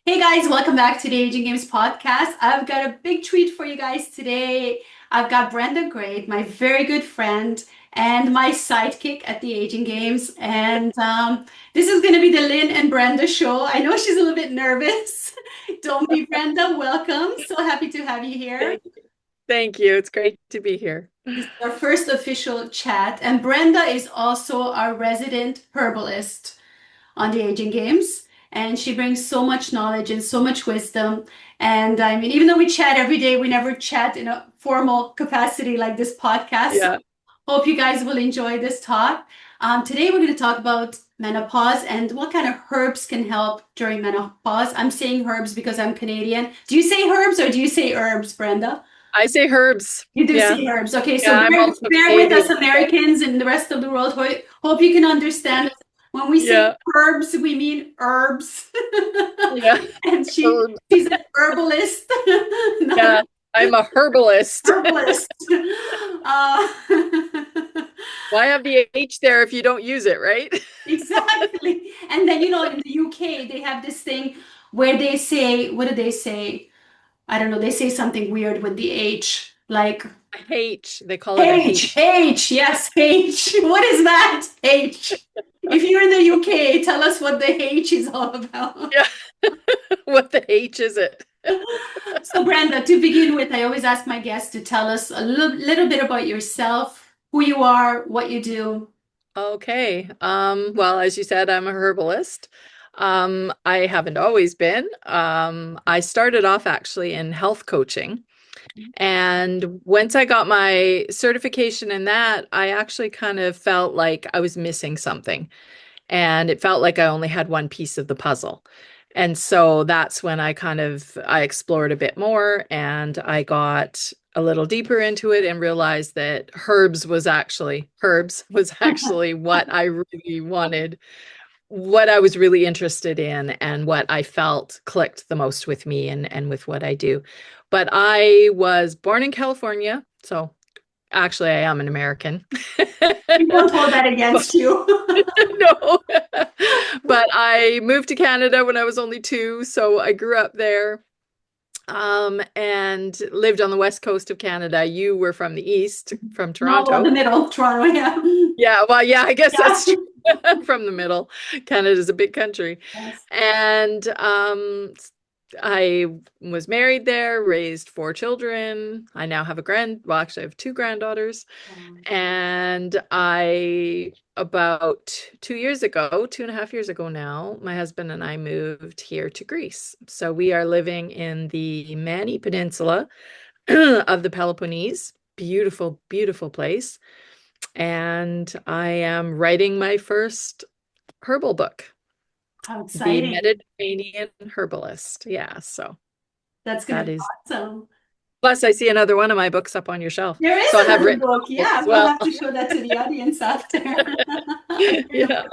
Hey guys, welcome back to the Aging Games podcast. I've got a big treat for you guys today. I've got Brenda Grate, my very good friend and my sidekick at the Aging Games. And this is going to be the Lynn and Brenda show. I know she's a little bit nervous. Don't be, Brenda. Welcome. So happy to have you here. Thank you. Thank you. It's great to be here. This is our first official chat. And Brenda is also our resident herbalist on the Aging Games. And she brings so much knowledge and so much wisdom. And I mean, even though we chat every day, we never chat in a formal capacity like this podcast. So Yeah. hope you guys will enjoy this talk. Today, we're going to talk about menopause and what kind of herbs can help during menopause. I'm saying herbs because I'm Canadian. Do you say herbs or do you say herbs, Brenda? I say herbs. You do Yeah. say herbs. Okay, so Yeah, I'm also bear with us, Canadian. Americans and the rest of the world. Hope you can understand. When we say Yeah. herbs, we mean herbs. Yeah. And Herbs. she's an herbalist, not a Yeah. I'm a herbalist. herbalist. Uh, Why have the H there if you don't use it, right? exactly. And then, in the UK, they have this thing where they say, what do they say? I don't know, they say something weird with the H, like A H. They call it a H, H. H, yes, H. What is that? H. If you're in the UK, tell us what the H is all about. Yeah. What the H is it? So, Brenda, to begin with, I always ask my guests to tell us a little bit about yourself, who you are, what you do. Okay. Well, as you said, I'm a herbalist. I haven't always been. I started off actually in health coaching. And once I got my certification in that, I actually kind of felt like I was missing something. And it felt like I only had one piece of the puzzle. And so that's when I explored a bit more and I got a little deeper into it and realized that herbs was actually what I really wanted, what I was really interested in and what I felt clicked the most with me and with what I do. But I was born in California, so actually I am an American. We won't hold that against you. No. But I moved to Canada when I was only 2, so I grew up there and lived on the west coast of Canada. You were from the east, from No, well, the Toronto. middle, Toronto, yeah. Yeah, well, yeah, I guess Yeah. that's true. From the middle. Canada's a big country. Yes. And I was married there, raised 4 children. I now have well, actually, I have 2 granddaughters. And about 2 years ago, 2.5 years ago now, my husband and I moved here to Greece. So we are living in the Mani Peninsula of the Peloponnese. Beautiful, beautiful place. And I am writing my first herbal book, How The exciting. Mediterranean Herbalist. Yeah, so That's going to that be is. awesome. Plus, I see another one of my books up on your shelf. There is So I have another written book. a book Yeah, as we'll well. have to show that to the audience after. Yeah.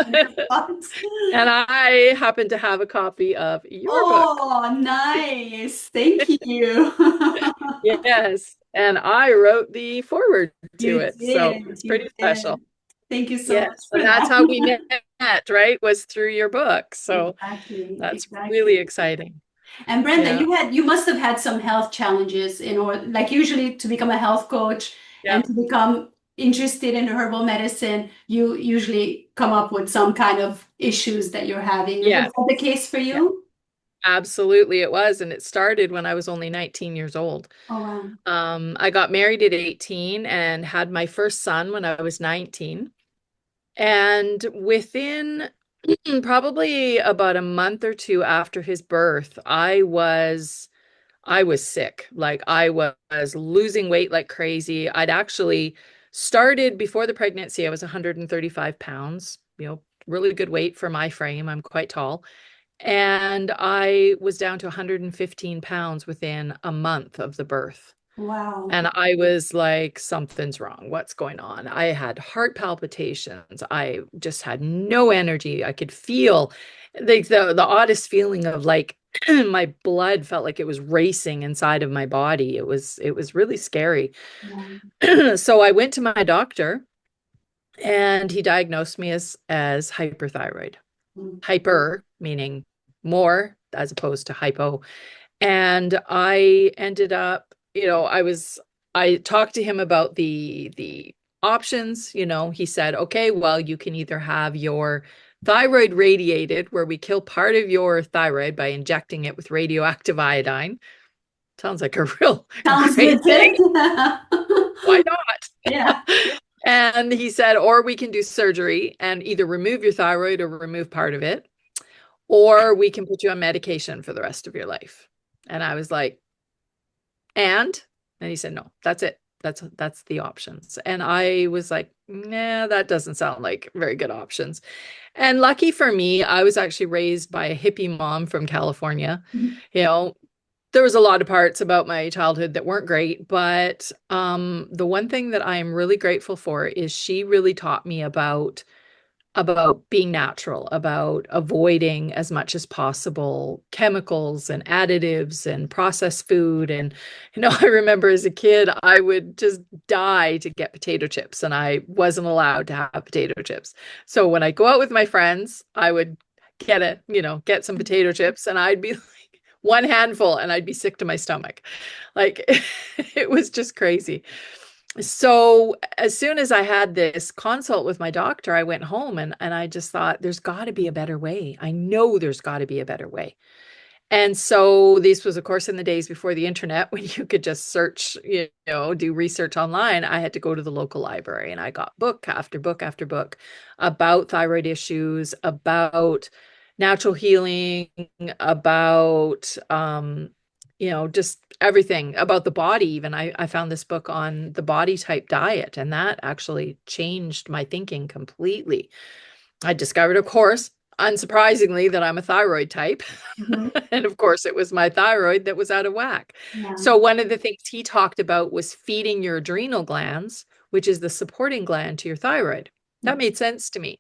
And I happen to have a copy of your book. Oh, nice. Thank you. Yes. And I wrote the foreword to You it. So did. it's You pretty special. did. Thank you so much Yes. for And that's that. how we met, right? Was through your book. So Exactly. that's really Exactly. exciting. And Brenda, Yeah. you must have had some health challenges in order, like usually to become a health coach Yeah. and to become interested in herbal medicine, you usually come up with some kind of issues that you're having. Was Yeah. that the case for Yeah. you? Absolutely, it was. And it started when I was only 19 years old. Oh, wow. I got married at 18 and had my first son when I was 19. And within probably about a month or two after his birth, I was sick. Like I was losing weight like crazy. I'd actually started before the pregnancy, I was 135 pounds, really good weight for my frame. I'm quite tall. And I was down to 115 pounds within a month of the birth. Wow. And I was like, something's wrong. What's going on? I had heart palpitations. I just had no energy. I could feel the oddest feeling of like my blood felt like it was racing inside of my body. It was really scary. Wow. So I went to my doctor and he diagnosed me as hyperthyroid. Mm. Hyper meaning more, as opposed to hypo. And I ended up, I talked to him about the options. He said, okay, well, you can either have your thyroid radiated, where we kill part of your thyroid by injecting it with radioactive iodine. Sounds like a real Sounds great legit. thing. Why not? Yeah. And he said, or we can do surgery and either remove your thyroid or remove part of it, or we can put you on medication for the rest of your life. And I was like, and he said, no, that's it. That's the options. And I was like, nah, that doesn't sound like very good options. And lucky for me, I was actually raised by a hippie mom from California. You know, there was a lot of parts about my childhood that weren't great, but the one thing that I am really grateful for is she really taught me about being natural, about avoiding as much as possible chemicals and additives and processed food. And, I remember as a kid, I would just die to get potato chips, and I wasn't allowed to have potato chips. So when I go out with my friends, I would get some potato chips, and I'd be like one handful and I'd be sick to my stomach. Like it was just crazy. So as soon as I had this consult with my doctor, I went home and I just thought, there's got to be a better way. I know there's got to be a better way. And so this was, of course, in the days before the internet when you could just search, do research online. I had to go to the local library, and I got book after book after book about thyroid issues, about natural healing, about just everything about the body. Even I found this book on the body type diet, and that actually changed my thinking completely. I discovered, of course, unsurprisingly, that I'm a thyroid type. Mhm. And of course, it was my thyroid that was out of whack. Yeah. So one of the things he talked about was feeding your adrenal glands, which is the supporting gland to your thyroid. That made sense to me.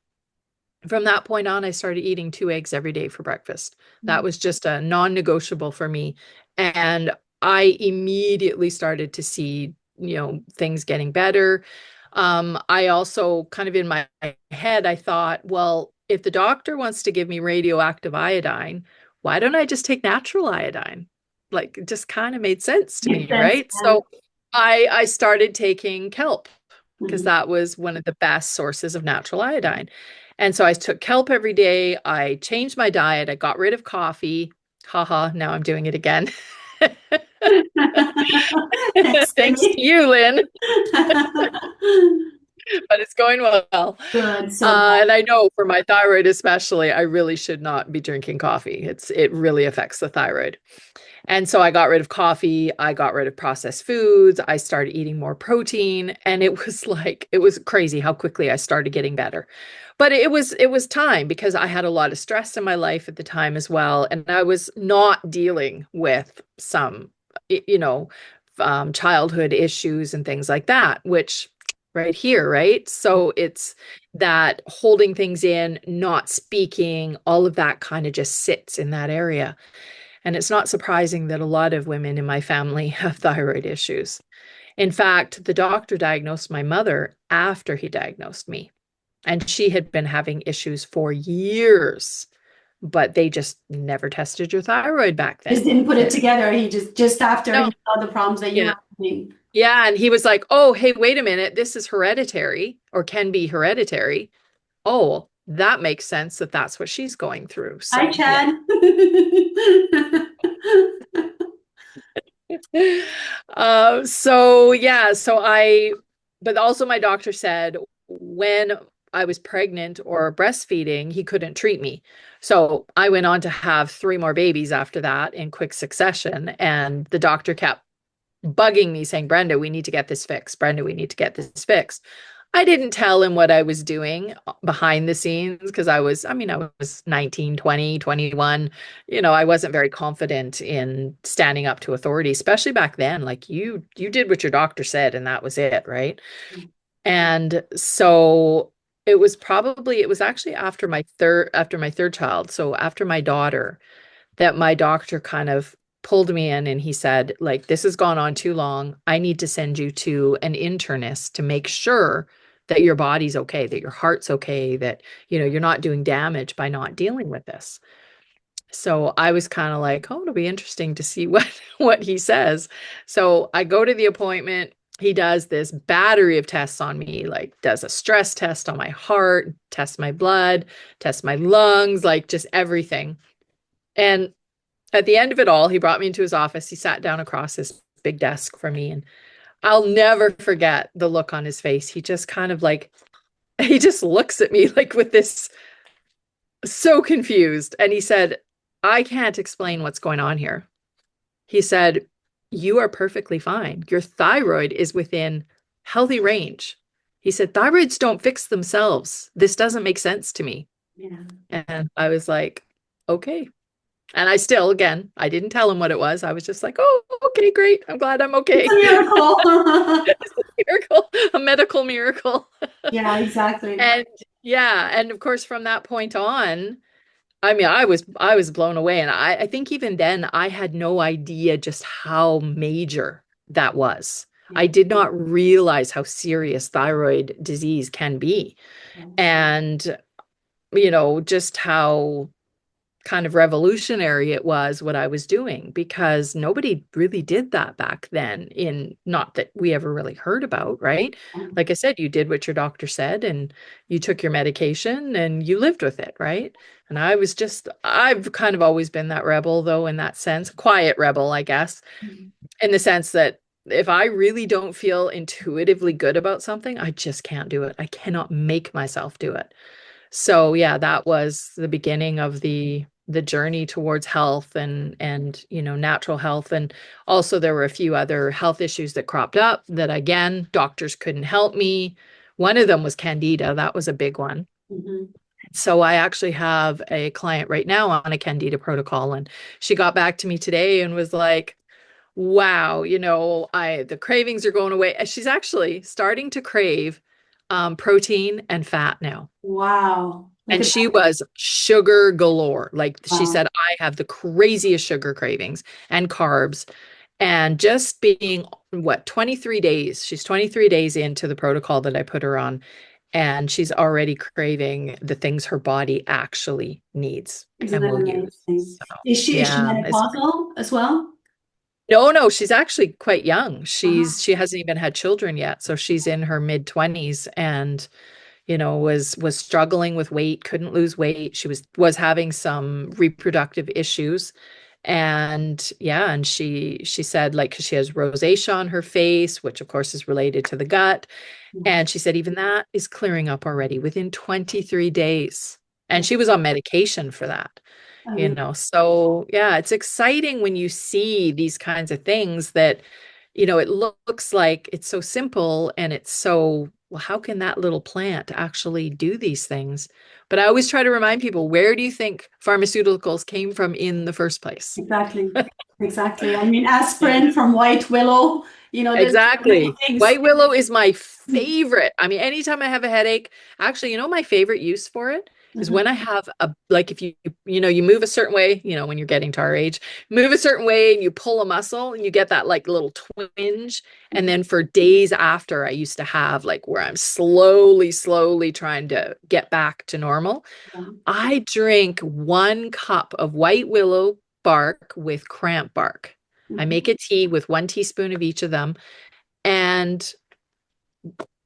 From that point on, I started eating 2 eggs every day for breakfast. That was just a non-negotiable for me. And I immediately started to see, things getting better. I also kind of in my head, I thought, well, if the doctor wants to give me radioactive iodine, why don't I just take natural iodine? Like it just kind of made sense to Makes me, sense. right? So I started taking kelp because Mhm. that was one of the best sources of natural iodine. And so I took kelp every day. I changed my diet. I got rid of coffee. Haha, now I'm doing it again. Thanks, Thanks to Amy. you, Lynn, but it's going well. Good. So And I know for my thyroid especially, I really should not be drinking coffee. It really affects the thyroid. And so I got rid of coffee, I got rid of processed foods, I started eating more protein, and it was crazy how quickly I started getting better. But it was time because I had a lot of stress in my life at the time as well, and I was not dealing with some you know childhood issues and things like that, which right here, right? So it's that holding things in, not speaking, all of that kind of just sits in that area. And it's not surprising that a lot of women in my family have thyroid issues. In fact, the doctor diagnosed my mother after he diagnosed me, and she had been having issues for years, but they just never tested your thyroid back just then. didn't put it together. He just after No, he saw the problems that you you know, were having. yeah. And he was like, oh, hey, wait a minute. This is hereditary or can be hereditary. Oh, that makes sense that that's what she's going through. Hi, So, yeah. Chad. So yeah, but also my doctor said when I was pregnant or breastfeeding, he couldn't treat me. So I went on to have 3 more babies after that in quick succession. And the doctor kept bugging me saying, Brenda, we need to get this fixed. Brenda, we need to get this fixed. I didn't tell him what I was doing behind the scenes because I was 19, 20, 21. I wasn't very confident in standing up to authority, especially back then. Like you did what your doctor said and that was it, right? And so it was actually after my third child, so after my daughter, that my doctor kind of pulled me in and he said, like, this has gone on too long. I need to send you to an internist to make sure that your body's okay, that your heart's okay, that, you're not doing damage by not dealing with this. So I was kind of like, oh, it'll be interesting to see what he says. So I go to the appointment. He does this battery of tests on me, like does a stress test on my heart, tests my blood, tests my lungs, like just everything. And at the end of it all, he brought me into his office. He sat down across this big desk from me, and I'll never forget the look on his face. He just kind of like, he just looks at me like with this so confused. And he said, I can't explain what's going on here. He said, you are perfectly fine. Your thyroid is within healthy range. He said, thyroids don't fix themselves. This doesn't make sense to me. Yeah. And I was like, okay. And I still, again, I didn't tell him what it was. I was just like, oh, okay, great. I'm glad I'm It's a okay. miracle. It's a miracle, a medical miracle. Yeah, exactly. And yeah, and of course, from that point on, I mean, I was blown away. And I think even then I had no idea just how major that was. I Yeah. did not realize how serious thyroid disease can be. Yes. And, just how kind of revolutionary it was what I was doing because nobody really did that back then in not that we ever really heard about, right? Like I said, you did what your doctor said and you took your medication and you lived with it, right? And I've kind of always been that rebel though in that sense, quiet rebel, I guess, Mhm. in the sense that if I really don't feel intuitively good about something, I just can't do it. I cannot make myself do it. So yeah, that was the beginning of the journey towards health and natural health. And also there were a few other health issues that cropped up that again, doctors couldn't help me. One of them was candida. That was a big one. Mhm. So I actually have a client right now on a candida protocol and she got back to me today and was like, wow, I the cravings are going away. And she's actually starting to crave protein and fat now. Wow. Look And at she that. was sugar galore. Like she Wow. said, I have the craziest sugar cravings and carbs. And just being, what, 23 days, she's 23 days into the protocol that I put her on, and she's already craving the things her body actually needs Isn't and that will use. amazing? So, Is she yeah, it's menopausal as well? no, no, she's actually quite young. Uh-huh. She hasn't even had children yet, so she's in her mid 20s and was struggling with weight, couldn't lose weight. She was having some reproductive issues. And yeah, and she said like 'cause she has rosacea on her face, which of course is related to the gut. Yeah. And she said even that is clearing up already within 23 days. And Yeah. she was on medication for that. Amazing. So yeah, it's exciting when you see these kinds of things that, it looks like it's so simple and it's so, well, how can that little plant actually do these things? But I always try to remind people, where do you think pharmaceuticals came from in the first place? Exactly. Exactly. I mean, Yeah. aspirin from white willow, there's little Exactly. things. White willow is my favorite. I mean, anytime I have a headache, actually, my favorite use for it is Mhm. when I have like if you move a certain way, when you're getting to our age, move a certain way and you pull a muscle and you get that like little twinge. And then for days after, I used to have like where I'm slowly, slowly trying to get back to normal. I drink 1 cup of white willow bark with cramp bark. I Mhm. make a tea with 1 teaspoon of each of them. And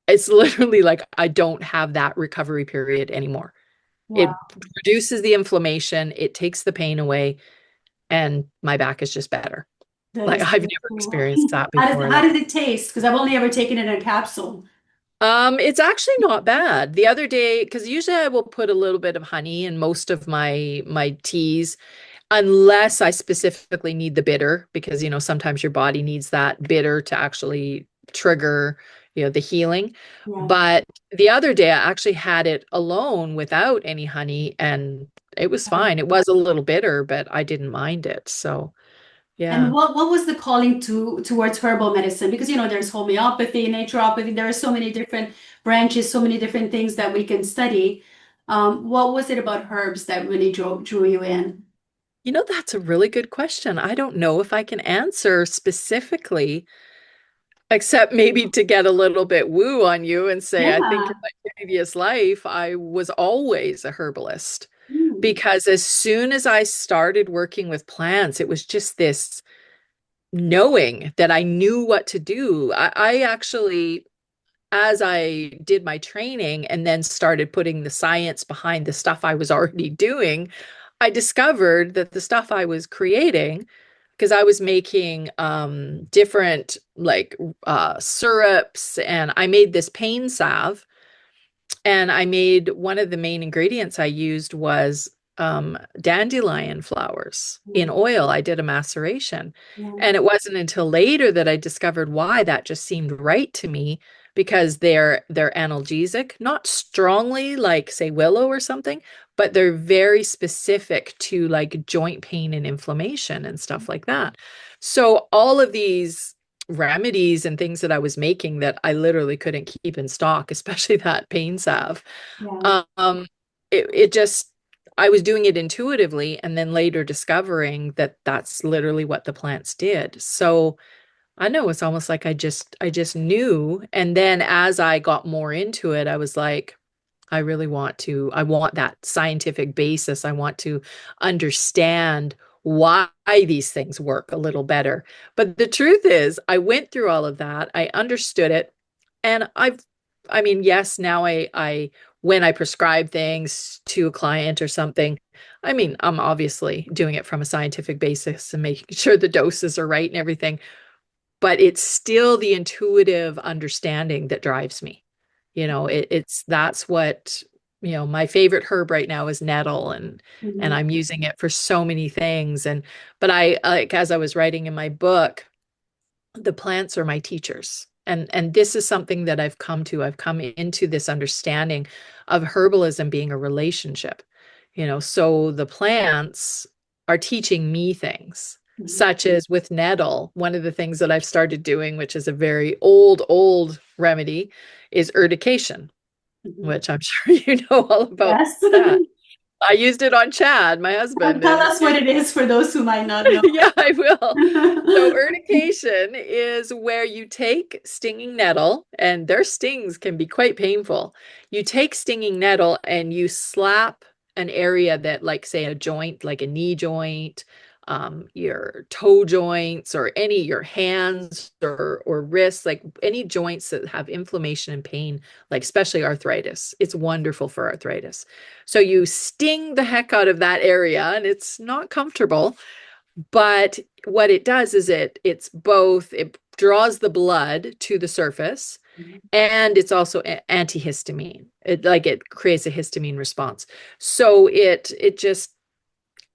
it's literally like I don't have that recovery period anymore. It Wow. reduces the inflammation, it takes the pain away, and my back is just better. That Like is I've so never cool. experienced that How does before. how does it taste? Because I've only ever taken it in a capsule. It's actually not bad. The other day, because usually I will put a little bit of honey in most of my teas, unless I specifically need the bitter, because sometimes your body needs that bitter to actually trigger, the healing. Yeah. But the other day I actually had it alone without any honey and it was fine. It was a little bitter, but I didn't mind it. So, And yeah. what was the calling towards herbal medicine? Because there's homeopathy, naturopathy, there are so many different branches, so many different things that we can study. What was it about herbs that really drew you in? That's a really good question. I don't know if I can answer specifically. Except maybe to get a little bit woo on you and say, I think in Yeah. my previous life, I was always a herbalist. because as soon as I started working with plants, it was just this knowing that I knew what to do. I actually, as I did my training and then started putting the science behind the stuff I was already doing, I discovered that the stuff I was creating, because I was making different like syrups, and I made this pain salve, and I made one of the main ingredients I used was dandelion flowers in Mm, oil. I did a maceration. yeah, And it wasn't until later that I discovered why that just seemed right to me, because they're analgesic, not strongly like say willow or something, but they're very specific to like joint pain and inflammation and stuff like that. So all of these remedies and things that I was making that I literally couldn't keep in stock, especially that pain salve. yeah, Um, it just, I was doing it intuitively and then later discovering that that's literally what the plants did. So I know it's almost like I just knew. And then as I got more into it, I was like, I want that scientific basis. I want to understand why these things work a little better. But the truth is, I went through all of that. I understood it. And I mean, yes, now when I prescribe things to a client or something, I mean, I'm obviously doing it from a scientific basis and making sure the doses are right and everything, but it's still the intuitive understanding that drives me. It's that's what, my favorite herb right now is nettle, and mhm, I'm using it for so many things. But I, like, as I was writing in my book, the plants are my teachers. And this is something that I've come into this understanding of herbalism being a relationship. So the plants are teaching me things, mhm, such as with nettle. One of the things that I've started doing, which is a very old remedy, is urtication, mhm. which I'm sure you know all about Yes. that. I used it on Chad, my husband, Tell and us what it is for those who might not know. yeah, I will. So, urtication is where you take stinging nettle, and their stings can be quite painful. You take stinging nettle and you slap an area that, like, say, a joint, like a knee joint, your toe joints, or any your hands or wrists, like any joints that have inflammation and pain, like especially arthritis. It's wonderful for arthritis. So you sting the heck out of that area, and it's not comfortable. But what it does is it draws the blood to the surface, and it's also antihistamine. It creates a histamine response. So it just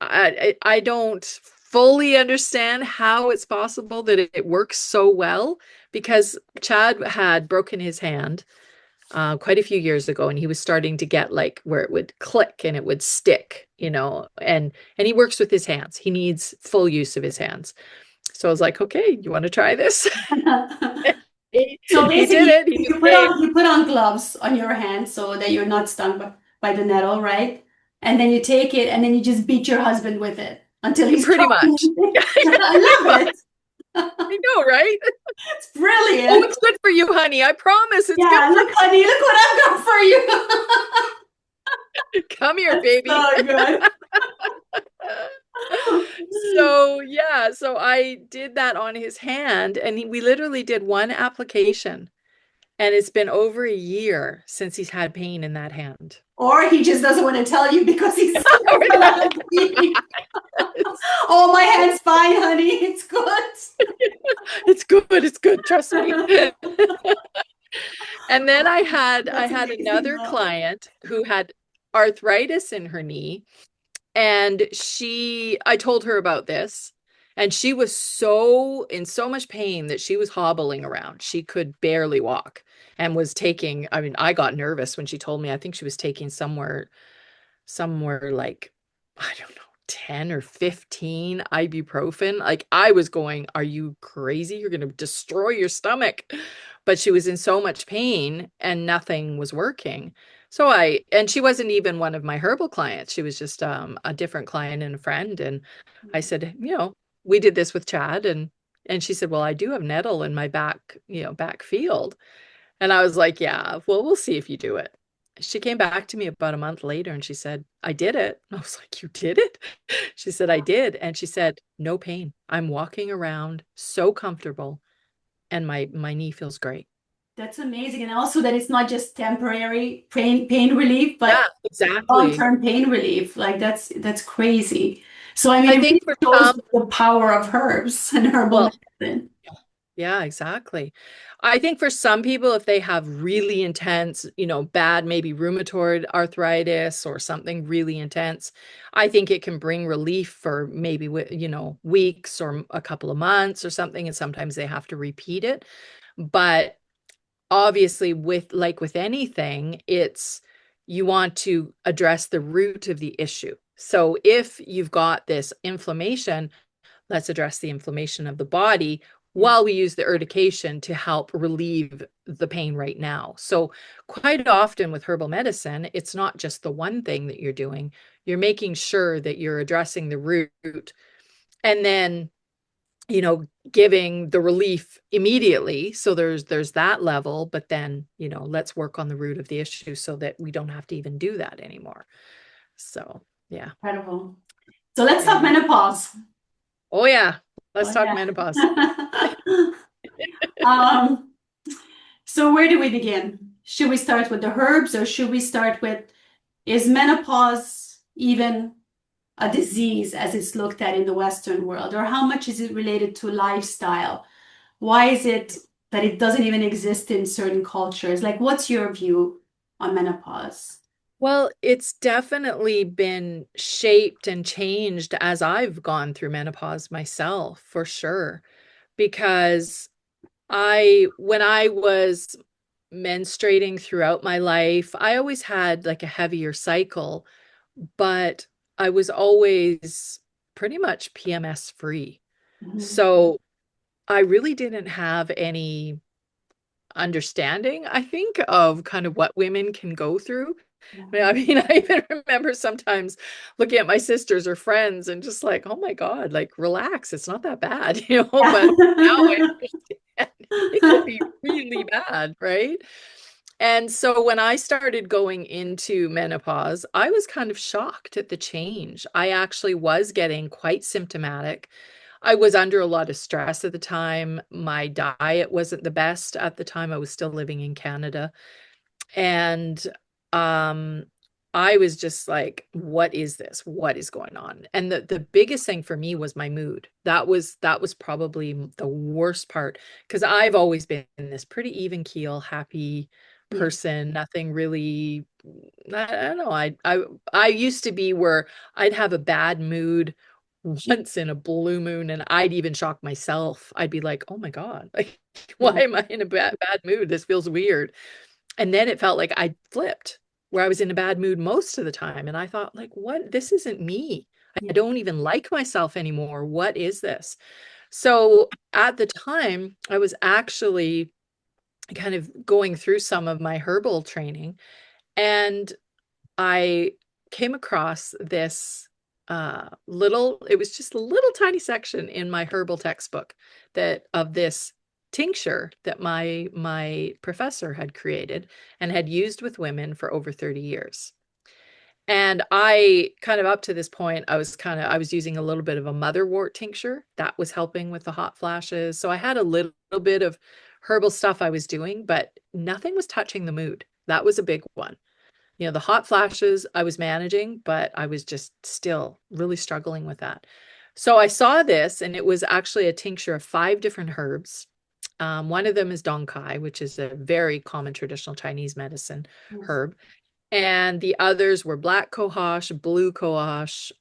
I don't fully understand how it's possible that it works so well, because Chad had broken his hand quite a few years ago, and he was starting to get like where it would click and it would stick, and he works with his hands. He needs full use of his hands. So I was like, okay, you want to try this? So He did basically, it. He just you put came. on gloves on your hands so that you're not stung by the nettle, right? And then you take it and then you just beat your husband with it until he's Pretty choking. much. Yeah, pretty I much. love it. I know, right? It's Oh, brilliant. it's good for you, honey. I promise it's good Yeah, for look, honey, look what I've got for you. you. Come here, That's baby. so good. So yeah, so I did that on his hand, and we literally did one application, and it's been over a year since he's had pain in that hand. Or he just doesn't want to tell you because he suffers a lot of pain. Oh, my hand's fine, honey. It's good. It's good, it's good, trust me. And then I That's had amazing, another though. client who had arthritis in her knee, and I told her about this, and she was in so much pain that she was hobbling around. She could barely walk, and was taking, I mean, I got nervous when she told me. I think she was taking somewhere like, I don't know, 10 or 15 ibuprofen. Like, I was going, are you crazy? You're going to destroy your stomach. But she was in so much pain and nothing was working. And she wasn't even one of my herbal clients. She was just a different client and a friend. And I said, we did this with Chad, and she said, well, I do have nettle in my back field. And I was like, yeah, well, we'll see if you do it. she came back to me about a month later and she said, I did it. I was like, you did it? She said, I did. And she said, no pain. I'm walking around so comfortable and my knee feels great. That's amazing. And also that it's not just temporary pain relief, Yeah, but exactly. long-term pain relief. Like that's crazy. So I mean, I it really think for shows some, the power of herbs and herbal well, medicine. yeah, exactly. I think for some people, if they have really intense, bad, maybe rheumatoid arthritis or something really intense, I think it can bring relief for maybe, weeks or a couple of months or something. And sometimes they have to repeat it. But obviously, with anything, you want to address the root of the issue. So if you've got this inflammation, let's address the inflammation of the body Yeah, while we use the urtication to help relieve the pain right now. So, quite often with herbal medicine, it's not just the one thing that you're doing, you're making sure that you're addressing the root and then giving the relief immediately. So there's that level, but then let's work on the root of the issue so that we don't have to even do that anymore. So yeah. incredible. So let's talk Yeah. menopause. Oh yeah, let's Oh talk yeah. menopause. Um, so where do we begin? Should we start with the herbs or should we start with, is menopause even a disease as it's looked at in the Western world? Or how much is it related to lifestyle? Why is it that it doesn't even exist in certain cultures? Like, what's your view on menopause? Well, it's definitely been shaped and changed as I've gone through menopause myself, for sure. Because when I was menstruating throughout my life, I always had like a heavier cycle, but I was always pretty much PMS free. Mhm. So I really didn't have any understanding, I think, of kind of what women can go through. Yeah, I mean, I even remember sometimes looking at my sisters or friends and just like, oh my God, like relax, it's not that bad, but now I Yeah. understand it can be really bad, right? And so when I started going into menopause, I was kind of shocked at the change. I actually was getting quite symptomatic. I was under a lot of stress at the time. My diet wasn't the best at the time. I was still living in Canada. And um I was just like, what is this? What is going on? And the biggest thing for me was my mood. That was probably the worst part because I've always been this pretty even keel, happy Yeah. person, nothing really. I don't know. I used to be where I'd have a bad mood once in a blue moon and I'd even shock myself. I'd be like, "Oh my God. Like why Yeah. am I in a bad mood? This feels weird." And then it felt like I flipped, where I was in a bad mood most of the time. And I thought, like, what? This isn't me. I Yeah. don't even like myself anymore. What is this? So at the time, I was actually kind of going through some of my herbal training, and I came across this it was just a little tiny section in my herbal textbook that of this tincture that my professor had created and had used with women for over 30 years. And I kind of up to this point, I was using a little bit of a motherwort tincture that was helping with the hot flashes. So I had a little bit of herbal stuff I was doing, but nothing was touching the mood. That was a big one. The hot flashes I was managing, but I was just still really struggling with that. So I saw this, and it was actually a tincture of 5 different herbs. One of them is Dong Quai, which is a very common traditional Chinese medicine Yes. herb. And the others were black cohosh, blue cohosh,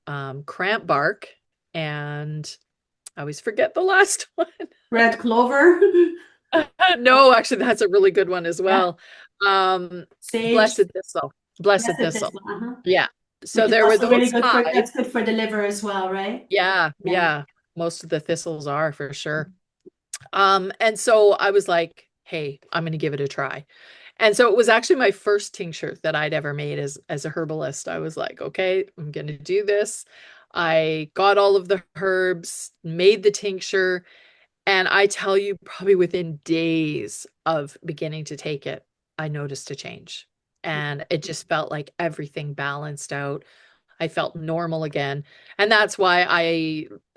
cramp bark, and I always forget the last one. Red clover. No, actually, that's a really good one as Yeah. well. Sage. Blessed thistle. Blessed Yes, it is. thistle. Uh-huh. Yeah. Which So is there were also really those good for, five. that's good for the liver as well, right? Yeah, Yeah. yeah. Most of the thistles are for sure. And so I was like, hey, I'm gonna give it a try. And so it was actually my first tincture that I'd ever made as a herbalist. I was like, okay, I'm gonna do this. I got all of the herbs, made the tincture, and I tell you, probably within days of beginning to take it, I noticed a change. and it just felt like everything balanced out. I felt normal again. And that's why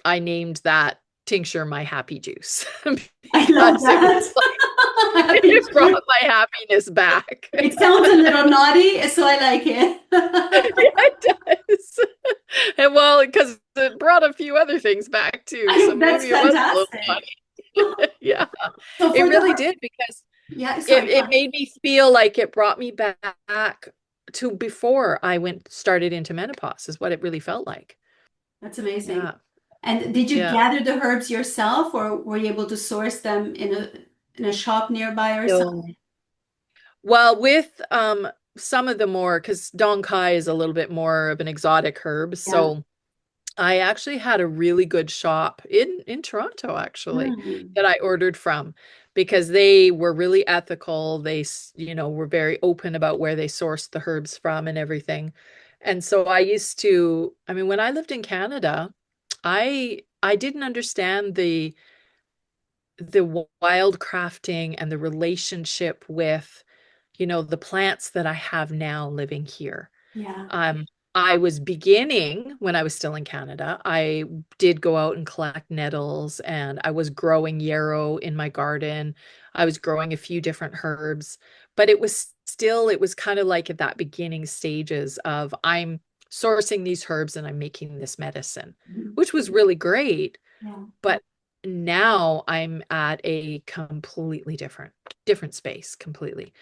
I named that tincture my happy juice I love because it was that. like Happy it brought juice. my happiness back. It sounds a little naughty, so I like Yeah, it. it does. And well, because it brought a few other things back too. So That's maybe it was a little fantastic. funny. Yeah, So it for the really did because yeah, it, sorry, go it ahead. made me feel like it brought me back to before I went started into menopause is what it really felt like. That's amazing. Yeah. And did you Yeah. gather the herbs yourself, or were you able to source them in a shop nearby or No. something? Well, with some of the more, because Dong Kai is a little bit more of an exotic herb, Yeah. so I actually had a really good shop in Toronto actually Mm. that I ordered from because they were really ethical. They, were very open about where they sourced the herbs from and everything. And so I used to, I mean, when I lived in Canada, I didn't understand the wild crafting and the relationship with, the plants that I have now living here. Yeah. Um, I was beginning when I was still in Canada. I did go out and collect nettles and I was growing yarrow in my garden. I was growing a few different herbs, but it was kind of like at that beginning stages of I'm sourcing these herbs and I'm making this medicine, Mhm. which was really great. Yeah. But now I'm at a completely different space completely.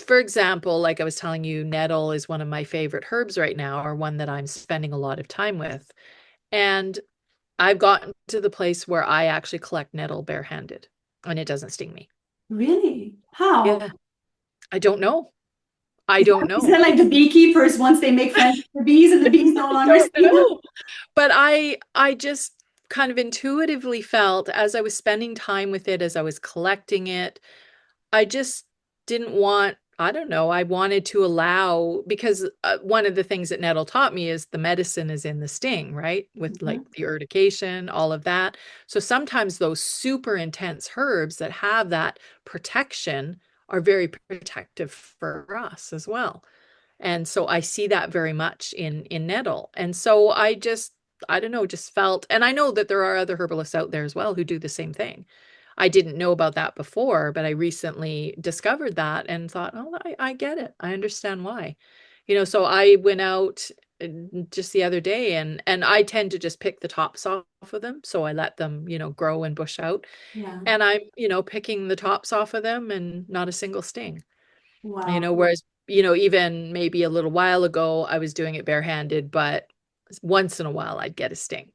For example, like I was telling you, nettle is one of my favorite herbs right now, or one that I'm spending a lot of time with. And I've gotten to the place where I actually collect nettle barehanded and it doesn't sting me. Really? How? Yeah, I don't know. I Is don't is know. that like the beekeepers once they make friends with the bees and the bees no I longer don't sting them? know. But I just kind of intuitively felt as I was spending time with it, as I was collecting it, I just didn't want, I don't know, I wanted to allow, because one of the things that nettle taught me is the medicine is in the sting, right? With like Mhm. the urtication, all of that. So sometimes those super intense herbs that have that protection are very protective for us as well. And so I see that very much in nettle. And so I don't know, just felt, and I know that there are other herbalists out there as well who do the same thing. I didn't know about that before, but I recently discovered that and thought, oh, I get it. I understand why. So I went out just the other day and I tend to just pick the tops off of them. So I let them, grow and bush out. Yeah. And I'm, picking the tops off of them and not a single sting. Wow. Whereas, even maybe a little while ago, I was doing it barehanded, but once in a while I'd get a sting.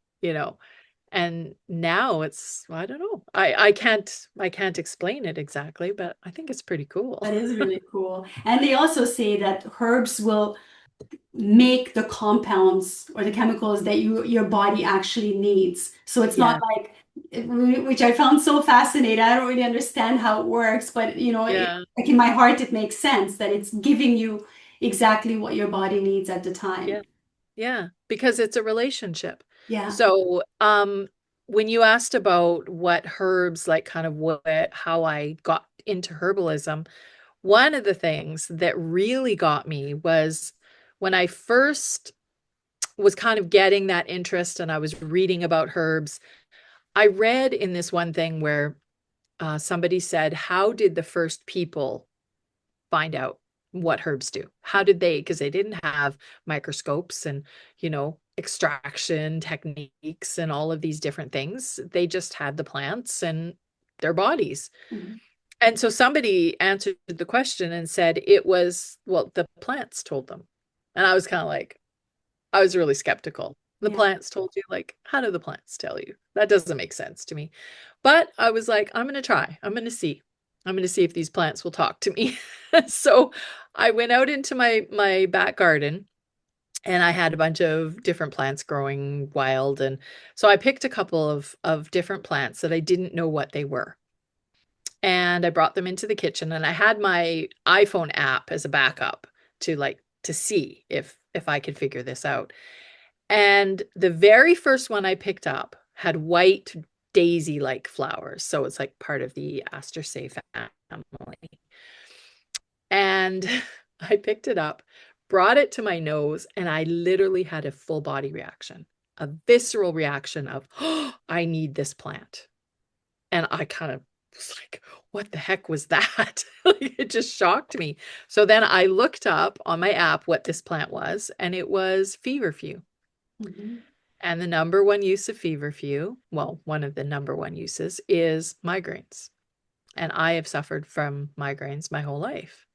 And now it's, I don't know. I can't explain it exactly, but I think it's pretty cool. That is really cool. And they also say that herbs will make the compounds or the chemicals that your body actually needs. So it's not Yeah. like, which I found so fascinating. I don't really understand how it works, but Yeah. like in my heart, it makes sense that it's giving you exactly what your body needs at the time. Yeah. Yeah, because it's a relationship. Yeah. So, when you asked about what herbs, like kind of how I got into herbalism, one of the things that really got me was when I first was kind of getting that interest and I was reading about herbs. I read in this one thing where somebody said, how did the first people find out what herbs do? How did they, because they didn't have microscopes and, extraction techniques and all of these different things. They just had the plants and their bodies. Mhm. And so somebody answered the question and said it was, well, the plants told them. And I was kind of like, I was really skeptical. The Yeah. plants told you, like, how do the plants tell you? That doesn't make sense to me. But I was like, I'm going to try. I'm going to see. I'm going to see if these plants will talk to me. So I went out into my back garden and I had a bunch of different plants growing wild. And so I picked a couple of different plants that I didn't know what they were. And I brought them into the kitchen and I had my iPhone app as a backup to see if I could figure this out. And the very first one I picked up had white daisy-like flowers. So it's like part of the Aster family. And I picked it up, brought it to my nose, and I literally had a full body reaction, a visceral reaction of, oh, I need this plant. And I kind of was like, what the heck was that? Like, it just shocked me. So then I looked up on my app what this plant was, and it was feverfew. Mhm. And the number one use of feverfew, well, one of the number one uses is migraines. And I have suffered from migraines my whole life.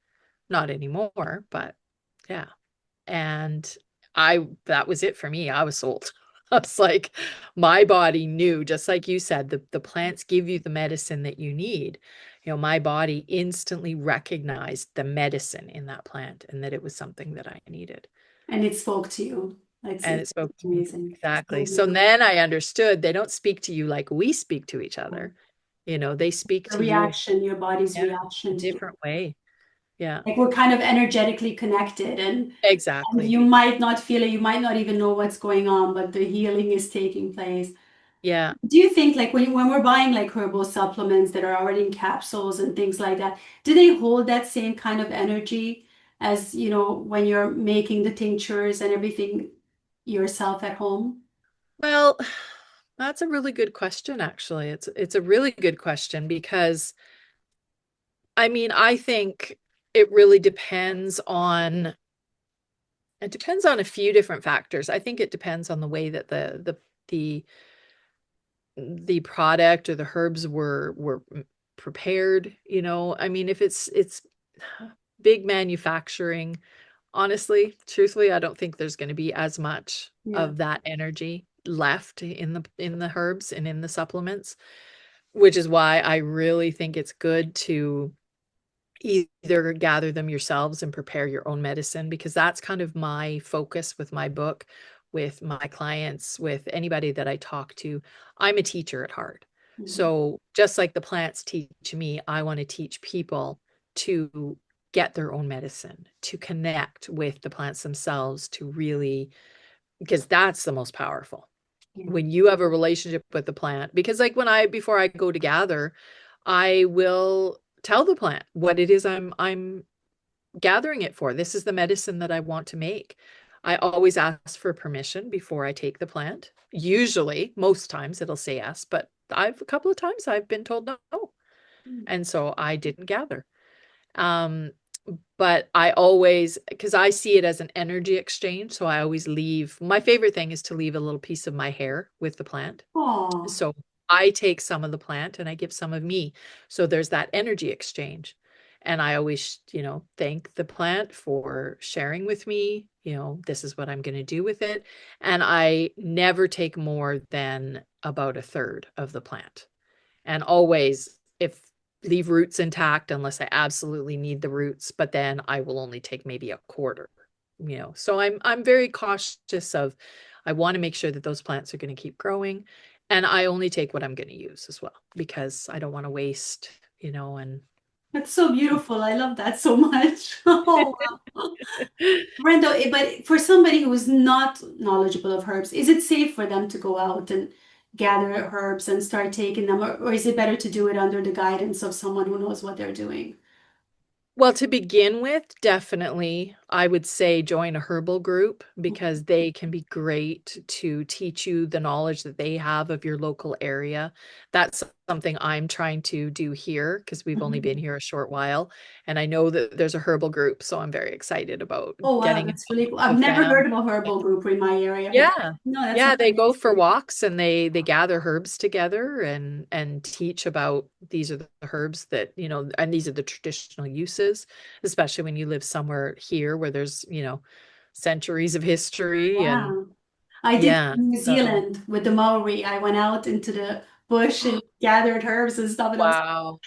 Not anymore, but yeah. And that was it for me. I was sold. I was like, my body knew, just like you said, the plants give you the medicine that you need. My body instantly recognized the medicine in that plant and that it was something that I needed. And it spoke to you. And It's it spoke to me. amazing. So Exactly. So beautiful. then I understood they don't speak to you like we speak to each other. They speak The to you in, reaction, your body's yeah, a reaction to different way. Yeah, like we're kind of energetically connected and exactly. you might not feel it, you might not even know what's going on, but the healing is taking place. Yeah. Do you think like when we're buying like herbal supplements that are already in capsules and things like that, do they hold that same kind of energy as, when you're making the tinctures and everything yourself at home? Well, that's a really good question, actually. It's a really good question because I mean, I think it really depends on a few different factors. I think it depends on the way that the the product or the herbs were prepared, I mean, if it's big manufacturing, honestly, truthfully, I don't think there's going to be as much Yeah. of that energy left in the herbs and in the supplements, which is why I really think it's good to either gather them yourselves and prepare your own medicine, because that's kind of my focus with my book, with my clients, with anybody that I talk to. I'm a teacher at heart. Mhm. So just like the plants teach me, I want to teach people to get their own medicine, to connect with the plants themselves, to really, because that's the most powerful. Yeah. When you have a relationship with the plant, because like before I go to gather, I will tell the plant what it is I'm gathering it for. This is the medicine that I want to make. I always ask for permission before I take the plant. Usually, most times it'll say yes, but a couple of times I've been told no. And so I didn't gather. Um, but I always, because I see it as an energy exchange, so I always leave. My favorite thing is to leave a little piece of my hair with the plant. Oh, So I take some of the plant and I give some of me. So there's that energy exchange. And I always, thank the plant for sharing with me, this is what I'm going to do with it. And I never take more than about a third of the plant. And always, if leave roots intact unless I absolutely need the roots, but then I will only take maybe a quarter. So I'm very cautious of, I want to make sure that those plants are going to keep growing, and I only take what I'm going to use as well, because I don't want to waste, and that's so beautiful. I love that so much. Oh, wow. Brenda, but for somebody who is not knowledgeable of herbs, is it safe for them to go out and gather herbs and start taking them, or is it better to do it under the guidance of someone who knows what they're doing? Well, to begin with, definitely, I would say join a herbal group, because they can be great to teach you the knowledge that they have of your local area. That's something I'm trying to do here because we've only been Mhm. here a short while. And I know that there's a herbal group, so I'm very excited about Oh, wow, getting that's really cool. involved I've with never them. heard of a herbal group in my area, but Yeah. no, that Yeah, sounds they go for amazing. walks and they gather herbs together and teach about, these are the herbs that, and these are the traditional uses, especially when you live somewhere here where there's, centuries of history. And Yeah. I did yeah. New So Zealand with the Maori. I went out into the bush and gathered herbs and stuff, and it was wow,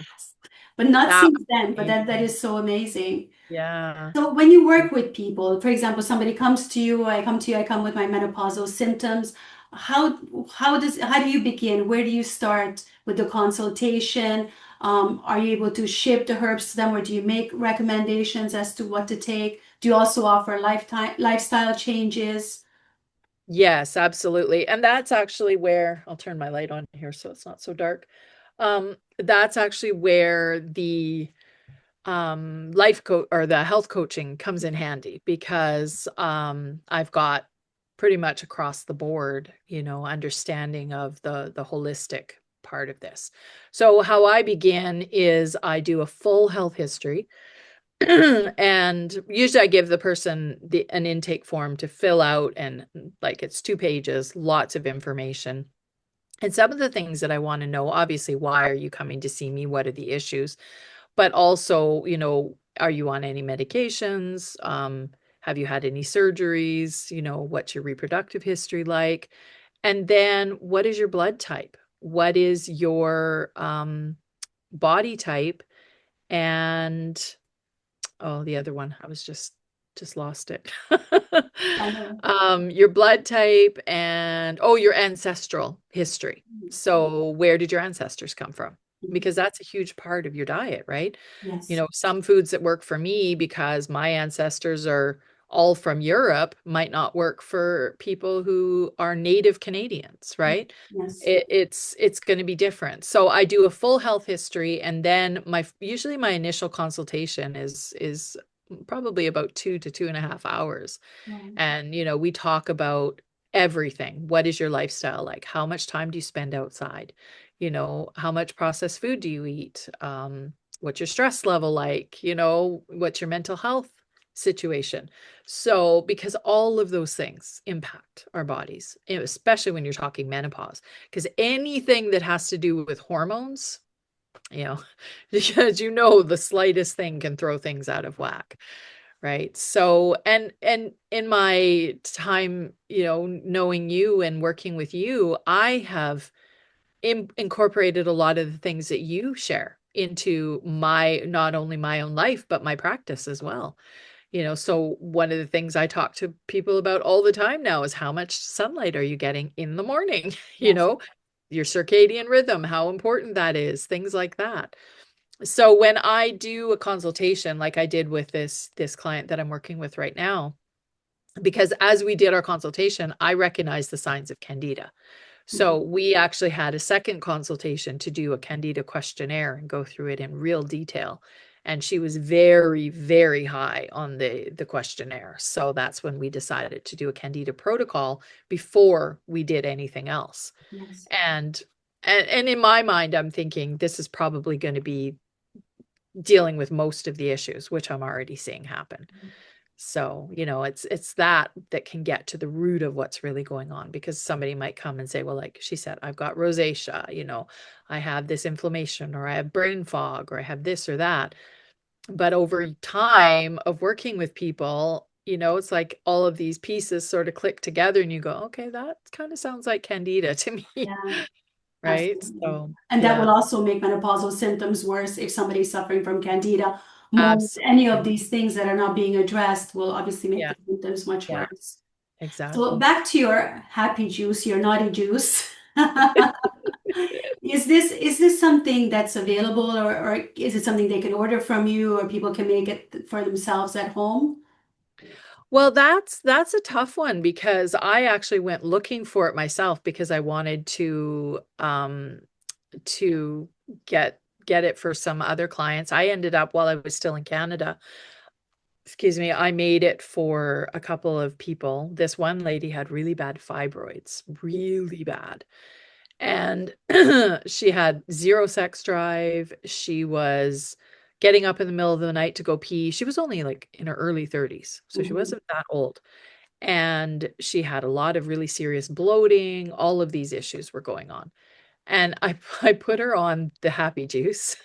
but not that since was then, but that amazing. is so amazing. Yeah. So when you work with people, for example, somebody comes to you, I come to you, I come with my menopausal symptoms. How how do you begin? Where do you start with the consultation? Are you able to ship the herbs to them, or do you make recommendations as to what to take? Do you also offer lifestyle changes? Yes, absolutely. And that's actually where I'll turn my light on here so it's not so dark. That's actually where the life coach or the health coaching comes in handy because I've got pretty much across the board, understanding of the holistic part of this. So how I begin is I do a full health history. And usually I give the person an intake form to fill out, and like it's 2 pages, lots of information. And some of the things that I want to know, obviously, why are you coming to see me? What are the issues? But also, are you on any medications? Have you had any surgeries? What's your reproductive history like? And then what is your blood type? What is your body type? And oh, the other one, I was just lost it. I know. Your blood type and oh, your ancestral history. So where did your ancestors come from? Mhm. Because that's a huge part of your diet, right? Yes. Some foods that work for me because my ancestors are all from Europe might not work for people who are native Canadians, right? Yes. It's going to be different. So I do a full health history, and then usually my initial consultation is probably about 2 to 2.5 hours. Wow. And, we talk about everything. What is your lifestyle like? How much time do you spend outside? How much processed food do you eat? What's your stress level like? What's your mental health situation? So, because all of those things impact our bodies, especially when you're talking menopause, because anything that has to do with hormones, you know, because the slightest thing can throw things out of whack. Right. So, and in my time, knowing you and working with you, I have incorporated a lot of the things that you share into not only my own life, but my practice as well. So one of the things I talk to people about all the time now is how much sunlight are you getting in the morning? You Yes. know, your circadian rhythm, how important that is, things like that. So when I do a consultation, like I did with this client that I'm working with right now, because as we did our consultation, I recognized the signs of candida. Mhm. So we actually had a second consultation to do a candida questionnaire and go through it in real detail. And she was very, very high on the questionnaire. So that's when we decided to do a candida protocol before we did anything else. Yes. And and in my mind, I'm thinking this is probably going to be dealing with most of the issues, which I'm already seeing happen. So, it's that can get to the root of what's really going on, because somebody might come and say, well, like she said, I've got rosacea, I have this inflammation, or I have brain fog, or I have this or that. But over time of working with people, it's like all of these pieces sort of click together and you go, okay, that kind of sounds like candida to me. Yeah. Right? Absolutely. So, And that will yeah, also make menopausal symptoms worse if somebody's suffering from candida. Mold, any of absolutely. these things that are not being addressed will obviously make Yeah, the symptoms much yeah, worse. So exactly. back to your happy juice, your naughty juice. Is this something that's available, or is it something they can order from you, or people can make it for themselves at home? Well, that's a tough one because I actually went looking for it myself because I wanted to get it for some other clients. I ended up, while I was still in Canada, excuse me, I made it for a couple of people. This one lady had really bad fibroids, really bad. And she had zero sex drive. She was getting up in the middle of the night to go pee. She was only like in her early 30s, so she Mhm. wasn't that old. And she had a lot of really serious bloating. All of these issues were going on. And I I put her on the happy juice.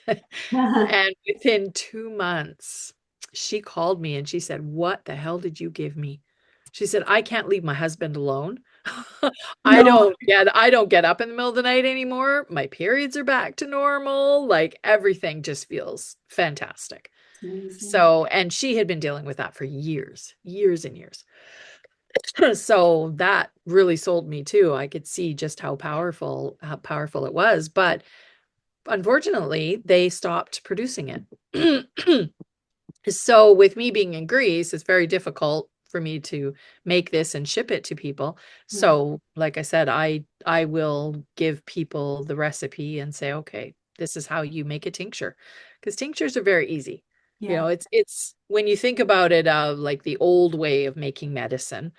And within 2 months, she called me and she said, "What the hell did you give me?" She said, "I can't leave my husband alone. No, I don't get up in the middle of the night anymore. My periods are back to normal. Like everything just feels fantastic." it's amazing. So, and she had been dealing with that for years, years and years. So that really sold me too. I could see just how powerful it was, but unfortunately, they stopped producing it. So with me being in Greece, it's very difficult for me to make this and ship it to people. Yeah. So, like I said, I will give people the recipe and say, okay, this is how you make a tincture, because tinctures are very easy. Yeah. It's when you think about it, like the old way of making medicine,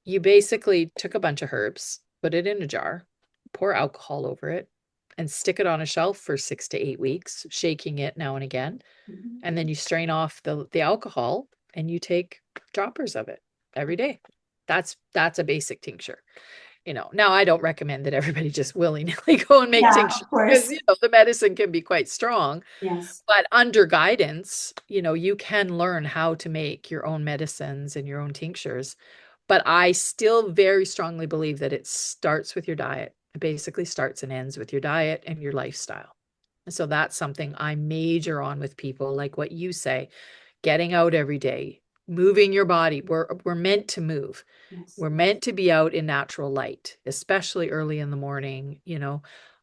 you basically took a bunch of herbs, put it in a jar, pour alcohol over it, and stick it on a shelf for 6 to 8 weeks, shaking it now and again. Mhm. And then you strain off the alcohol and you take droppers of it every day. That's a basic tincture. Now I don't recommend that everybody just willy-nilly go and make Yeah, tinctures of because course. the medicine can be quite strong. Yes. But under guidance, you can learn how to make your own medicines and your own tinctures. But I still very strongly believe that it starts with your diet. It basically starts and ends with your diet and your lifestyle. And so that's something I major on with people, like what you say, getting out every day, moving your body. We're meant to move. Yes. We're meant to be out in natural light, especially early in the morning,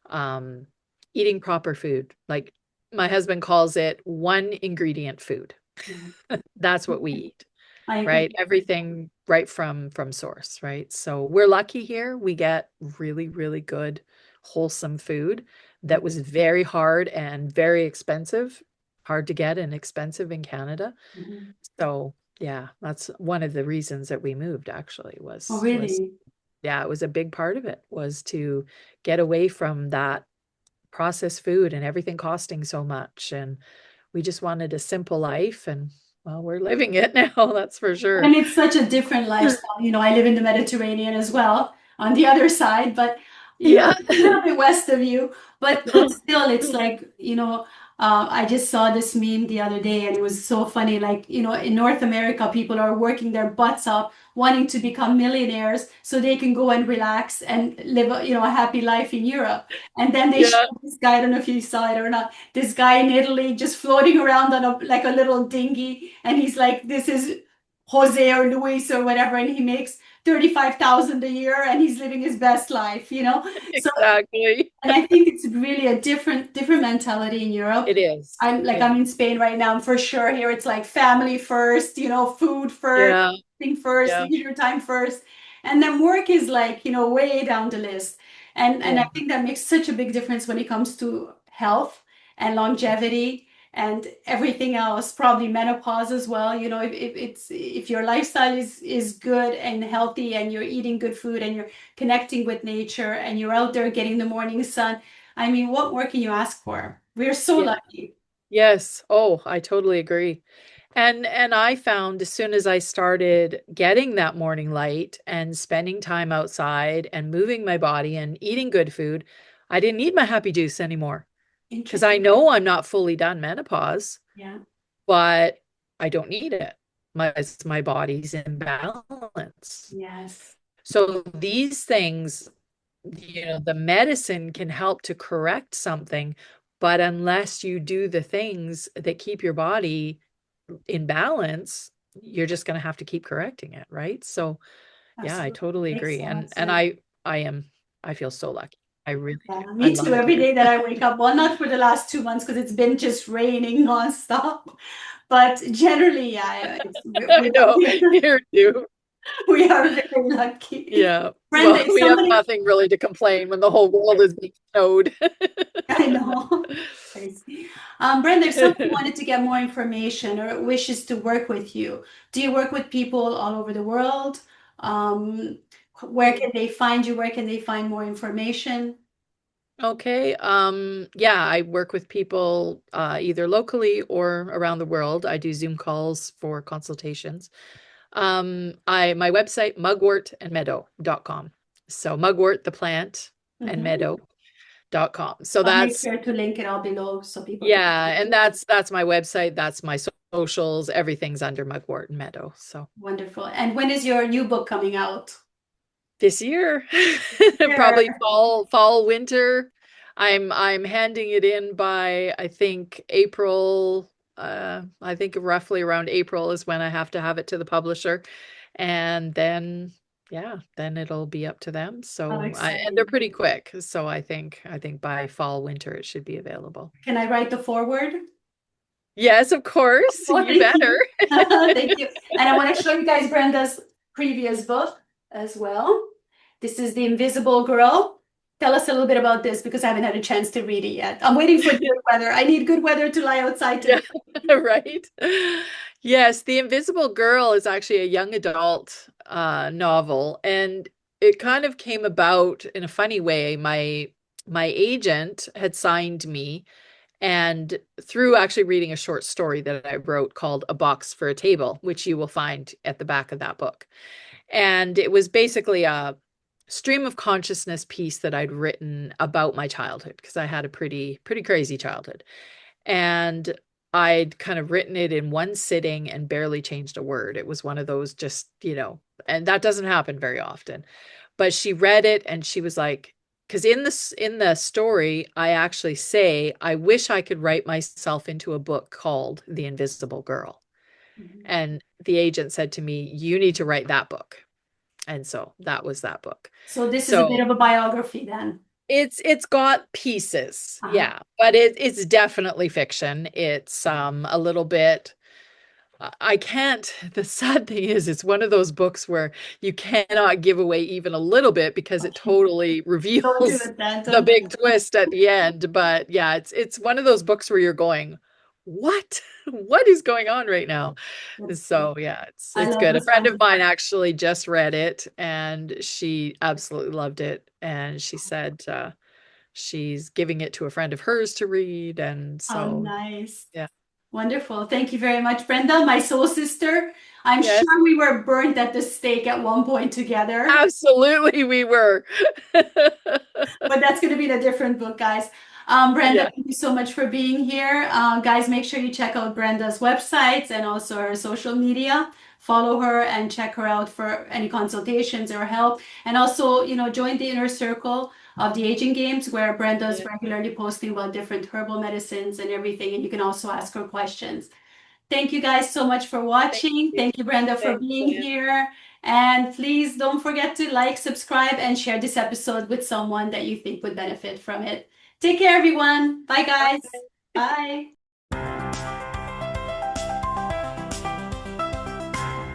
um, eating proper food. Like my husband calls it one ingredient food. Yeah. That's what we eat, I right? agree. Everything right from source, right? So we're lucky here. We get really, really good, wholesome food that was very hard and very expensive, hard to get and expensive in Canada. Mhm. So yeah, that's one of the reasons that we moved actually Oh, was really? yeah, it was a big part of it was to get away from that processed food and everything costing so much. And we just wanted a simple life and well, we're living it now, that's for sure. And it's such a different lifestyle. I live in the Mediterranean as well on the other side, but Yeah. a little bit west of you. But still, it's like, I just saw this meme the other day and it was so funny. Like, in North America, people are working their butts off, wanting to become millionaires so they can go and relax and live a happy life in Europe. And then they show Yeah, this guy, I don't know if you saw it or not, this guy in Italy just floating around on like a little dinghy, and he's like, this is Jose or Luis or whatever, and he makes 35,000 a year and he's living his best life. So, exactly. and I think it's really a different mentality in Europe. It is. Yeah. I'm in Spain right now, and for sure here it's like family first, food first, Yeah. thing first, Yeah. leisure time first, and then work is like, way down the list. And I Yeah. think that makes such a big difference when it comes to health and longevity and everything else, probably menopause as well. If your lifestyle is good and healthy and you're eating good food and you're connecting with nature and you're out there getting the morning sun, I mean, what more can you ask for? We're so Yeah. lucky. Yes. Oh, I totally agree. And I found as soon as I started getting that morning light and spending time outside and moving my body and eating good food, I didn't need my happy juice anymore because I Interesting. know I'm not fully done menopause, Yeah. but I don't need it. My body's in balance. Yes. So these things, the medicine can help to correct something, but unless you do the things that keep your body in balance, you're just going to have to keep correcting it, right? So, yeah, I Absolutely. totally Makes agree. And sense. and Yeah. I feel so lucky. I really do. Yeah, I me love too. it Every here. day that I wake up, well, not for the last 2 months because it's been just raining nonstop, but generally, yeah, I know, we're here too. we are very lucky. Yeah. Brenda, Well, if we have somebody, nothing really to complain when the whole world is being snowed. I know, crazy. Brenda, if somebody wanted to get more information or wishes to work with you, do you work with people all over the world? Um, where can they find you? Where can they find more information? Okay. Yeah, I work with people either locally or around the world. I do Zoom calls for consultations. My website, mugwort and meadow.com. So mugwort, the plant, and Mhm. meadow.com. So I'll make that's sure to link it all below so people can. yeah, and that's my website, that's my socials, everything's under mugwort and meadow. So Wonderful. And when is your new book coming out? this year, probably Here. fall, winter. I'm handing it in by I think April. I think roughly around April is when I have to have it to the publisher, and then yeah, then it'll be up to them. How And they're exciting. pretty quick, so I think by fall, winter it should be available. Can I write the foreword? Yes, of course, Oh, you thank better. you. Thank you. And I want to show you guys Brenda's previous book as well. This is The Invisible Girl. Tell us a little bit about this because I haven't had a chance to read it yet. I'm waiting for good weather. I need good weather to lie outside to Yeah, read. right. Yes, The Invisible Girl is actually a young adult novel, and it kind of came about in a funny way. My agent had signed me, and through actually reading a short story that I wrote called A Box for a Table, which you will find at the back of that book. And it was basically a stream of consciousness piece that I'd written about my childhood because I had a pretty crazy childhood. And I'd kind of written it in one sitting and barely changed a word. It was one of those just, and that doesn't happen very often. But she read it and she was like, because in the story, I actually say, I wish I could write myself into a book called The Invisible Girl. Mhm. And the agent said to me, you need to write that book. And so that was that book. So this is a bit So of a biography then. it's got pieces, Uh-huh. yeah, but it's definitely fiction. It's a little bit I can't, the sad thing is it's one of those books where you cannot give away even a little bit because it Okay. totally Don't do reveals it then. the Don't do big twist at the end. But yeah, it's one of those books where you're going, what? What is going on right now? it. That's good. So yeah, I it's love good. A those friend kinds of of mine actually just read it and she absolutely loved it. And she said she's giving it to a friend of hers to read. And Oh, so nice. yeah. Wonderful. Thank you very much, Brenda, my soul sister. I'm Yes, sure we were burnt at the stake at one point together, absolutely we were. but that's going to be in a different book, guys. Brenda, Yeah. thank you so much for being here. Guys, make sure you check out Brenda's websites and also her social media. Follow her and check her out for any consultations or help. And also, join the inner circle of the aging games where Brenda's Yeah. regularly posting about different herbal medicines and everything. And you can also ask her questions. Thank you guys so much for Thank watching. you. Thank you, Brenda, for Thanks, being Diane. here. And please don't forget to like, subscribe, and share this episode with someone that you think would benefit from it. Take care, everyone. Bye, guys. Bye. Bye.